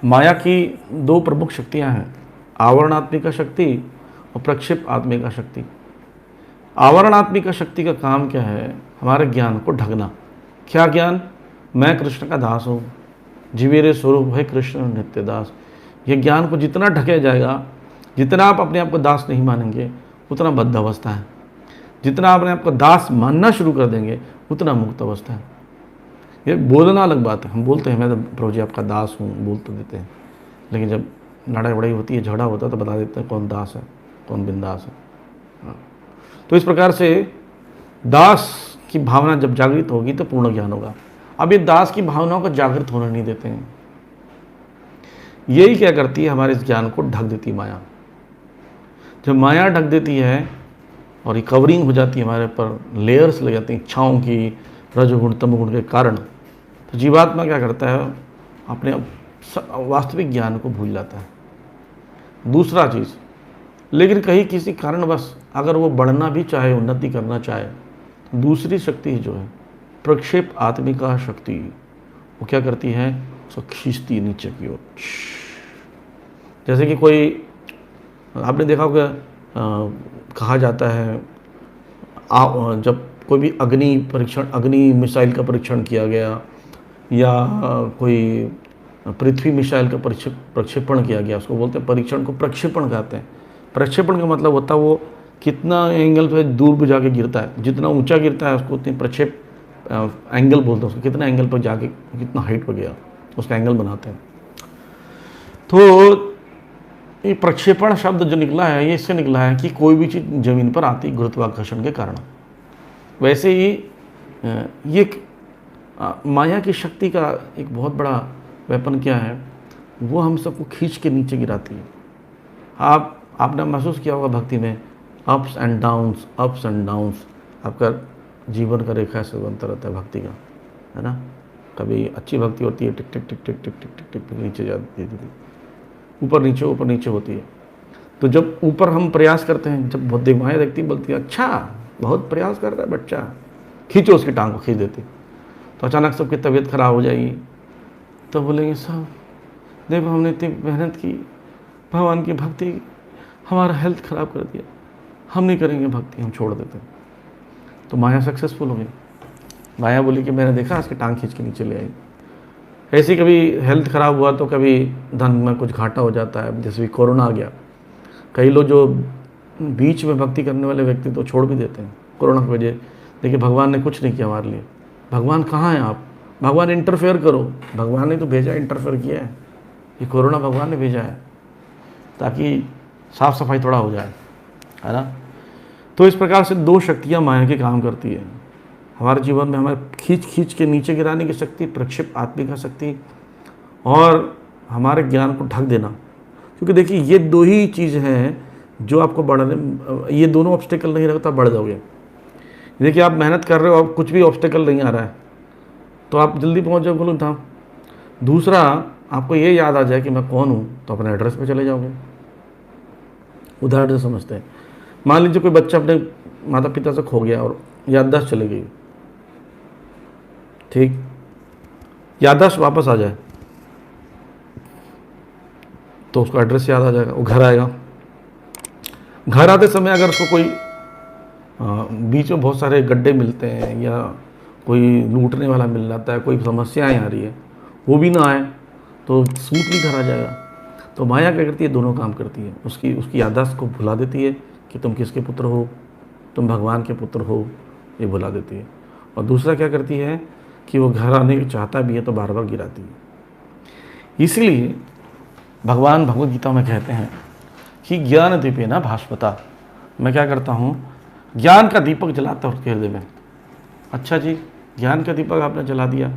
माया की दो प्रमुख शक्तियां हैं, आवरणात्मिका शक्ति और प्रक्षेप आत्मिका शक्ति। आवरणात्मिका शक्ति का काम क्या है? हमारे ज्ञान को ढकना। क्या ज्ञान? मैं कृष्ण का दास हूँ, जीवेरे स्वरूप है कृष्ण नित्य दास। ये ज्ञान को जितना ढके जाएगा, जितना आप अपने आप को दास नहीं मानेंगे उतना बद्ध अवस्था है। जितना अपने आप को दास मानना शुरू कर देंगे उतना मुक्त अवस्था है। ये बोलना अलग बात है, हम बोलते हैं मैं तो प्रभु जी आपका दास हूँ, बोल तो देते हैं, लेकिन जब लड़ाई वड़ाई होती है, झगड़ा होता है, तो बता देते हैं कौन दास है कौन बिंदास है। हाँ। तो इस प्रकार से दास की भावना जब जागृत होगी तो पूर्ण ज्ञान होगा। अब ये दास की भावनाओं को जागृत होने नहीं देते हैं। यही क्या करती है? हमारे इस ज्ञान को ढक देती है माया। जब माया ढक देती है और रिकवरिंग हो जाती है, हमारे पर लेयर्स लग जाती हैं इच्छाओं की, रजोगुण तमोगुण के कारण, तो जीवात्मा क्या करता है? अपने वास्तविक ज्ञान को भूल जाता है। दूसरा चीज़, लेकिन कहीं किसी कारणवश अगर वो बढ़ना भी चाहे, उन्नति करना चाहे, तो दूसरी शक्ति जो है प्रक्षेप आत्मिका शक्ति, वो क्या करती है? उसको खींचती है नीचे की ओर। जैसे कि कोई, आपने देखा होगा, कहा जाता है जब कोई भी अग्नि मिसाइल का परीक्षण किया गया, या कोई पृथ्वी मिसाइल का प्रक्षेपण किया गया, उसको बोलते हैं परीक्षण को प्रक्षेपण कहते हैं। प्रक्षेपण का मतलब होता है वो कितना एंगल पे दूर पे जाके गिरता है, जितना ऊंचा गिरता है उसको उतनी प्रक्षेप एंगल बोलते हैं उसको, कितना एंगल पर जाके कितना हाइट पर गया उसका एंगल बनाते हैं। तो ये प्रक्षेपण शब्द जो निकला है, ये इससे निकला है कि कोई भी चीज़ जमीन पर आती गुरुत्वाकर्षण के कारण। वैसे ही ये माया की शक्ति का एक बहुत बड़ा वेपन क्या है? वो हम सबको खींच के नीचे गिराती है। आपने महसूस किया होगा भक्ति में, ups and downs, ups and downs. आपका जीवन का रेखा से बनता रहता है भक्ति का, है ना। कभी अच्छी भक्ति होती है, टिक टिक टिक टिक टिक टिक टिक टिक नीचे जाती है, ऊपर नीचे होती है। तो जब ऊपर हम प्रयास करते हैं, जब बहुत माया देखती बोलती है अच्छा बहुत प्रयास कर रहा है बच्चा, खींचो उसकी टांग को, खींच देती। तो अचानक सबकी तबीयत खराब हो जाएगी, तो बोलेंगे साहब देखो हमने इतनी मेहनत की, भगवान की भक्ति, हमारा हेल्थ ख़राब कर दिया, हम नहीं करेंगे भक्ति, हम छोड़ देते हैं। तो माया सक्सेसफुल हो गई। माया बोली कि मैंने देखा इसकी टांग खींच के नीचे ले आई। ऐसे कभी हेल्थ ख़राब हुआ तो कभी धन में कुछ घाटा हो जाता है, जैसे भी कोरोना आ गया। कई लोग जो बीच में भक्ति करने वाले व्यक्ति तो छोड़ भी देते हैं कोरोना की वजह। देखिए भगवान ने कुछ नहीं किया हमारे लिए। भगवान कहाँ हैं आप? भगवान इंटरफेयर करो, भगवान ने तो भेजा, इंटरफेयर किया है। ये कोरोना भगवान ने भेजा है ताकि साफ सफाई थोड़ा हो जाए, है ना। तो इस प्रकार से दो शक्तियाँ माया के काम करती है हमारे जीवन में। हमारे खींच के नीचे गिराने की शक्ति, प्रक्षेप आत्मिका शक्ति, और हमारे ज्ञान को ढक देना। क्योंकि देखिए ये दो ही चीज़ हैं जो आपको बढ़ने, ये दोनों ऑब्स्टेकल नहीं रखता बढ़ जाओगे। देखिए आप मेहनत कर रहे हो, आप कुछ भी ऑब्स्टेकल नहीं आ रहा है तो आप जल्दी पहुंच जाओगे बोलो था। दूसरा, आपको ये याद आ जाए कि मैं कौन हूँ, तो अपने एड्रेस पे चले जाओगे। उदाहरण से समझते हैं, मान लीजिए कोई बच्चा अपने माता पिता से खो गया और याददाश्त चली गई, ठीक, याददाश्त वापस आ जाए तो उसको एड्रेस याद आ जाएगा, वो घर आएगा। घर आते समय अगर उसको कोई बीच में बहुत सारे गड्ढे मिलते हैं या कोई लूटने वाला मिल जाता है, कोई समस्याएं आ रही है, वो भी ना आए तो स्मूथली घर आ जाएगा। तो माया क्या करती है? दोनों काम करती है। उसकी याददाश्त को भुला देती है कि तुम किसके पुत्र हो, तुम भगवान के पुत्र हो, ये भुला देती है। और दूसरा क्या करती है कि वो घर आने चाहता भी है तो बार बार गिराती है। इसलिए भगवान भगवद गीता में कहते हैं कि ज्ञान दीपेन भास्वता। मैं क्या करता हूँ? ज्ञान का दीपक जलाता हूँ उसके हृदय में। अच्छा जी, ज्ञान का दीपक आपने जला दिया,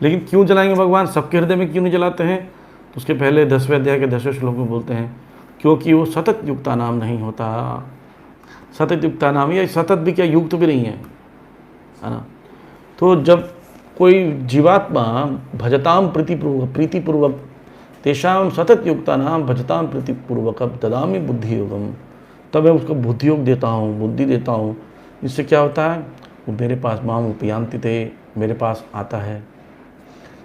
लेकिन क्यों जलाएंगे भगवान? सबके हृदय में क्यों नहीं जलाते हैं? तो उसके पहले 10वें अध्याय के 10वें श्लोक में बोलते हैं क्योंकि वो सतत युक्ता नाम नहीं होता। सतत युक्ता नाम, या सतत भी क्या, युक्त भी नहीं है ना। तो जब कोई जीवात्मा भजताम प्रीतिपूर्वक तेषाम सतत युक्ता नाम भजताम प्रीतिपूर्वक ददामी बुद्धि योगम, तब मैं उसको बुद्धि योग देता हूँ, बुद्धि देता हूँ। इससे क्या होता है? वो मेरे पास माम उपयांति थे, मेरे पास आता है।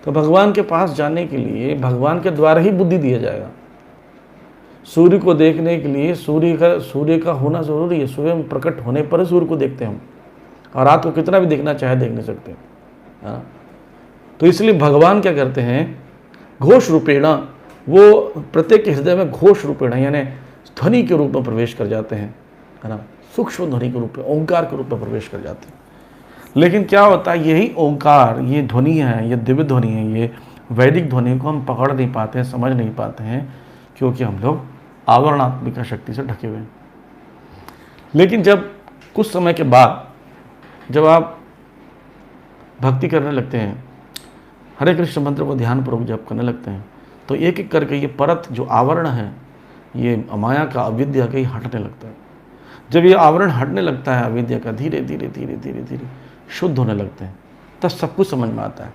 तो भगवान के पास जाने के लिए भगवान के द्वारा ही बुद्धि दिया जाएगा। सूर्य को देखने के लिए सूर्य का होना ज़रूरी है। सूर्य प्रकट होने पर सूर्य को देखते हैं हम, और रात को कितना भी देखना चाहे देख नहीं सकते। हाँ, तो इसलिए भगवान क्या करते हैं, घोष रूपेण, वो प्रत्येक के हृदय में घोष रूपेण यानी ध्वनि के रूप में प्रवेश कर जाते हैं, है ना, सूक्ष्म ध्वनि के रूप में, ओंकार के रूप में प्रवेश कर जाते हैं। लेकिन क्या होता है, यही ओंकार, ये ध्वनि है, ये दिव्य ध्वनि है, ये वैदिक ध्वनि को हम पकड़ नहीं पाते हैं, समझ नहीं पाते हैं, क्योंकि हम लोग आवरणात्मिका शक्ति से ढके हुए हैं। लेकिन जब कुछ समय के बाद जब आप भक्ति करने लगते हैं, हरे कृष्ण मंत्र को ध्यानपूर्वक जप करने लगते हैं, तो एक एक करके ये परत जो आवरण है, ये माया का, अविद्या का, ही हटने लगता है। जब ये आवरण हटने लगता है अविद्या का, धीरे धीरे धीरे धीरे धीरे शुद्ध होने लगते हैं, तब सब कुछ समझ में आता है।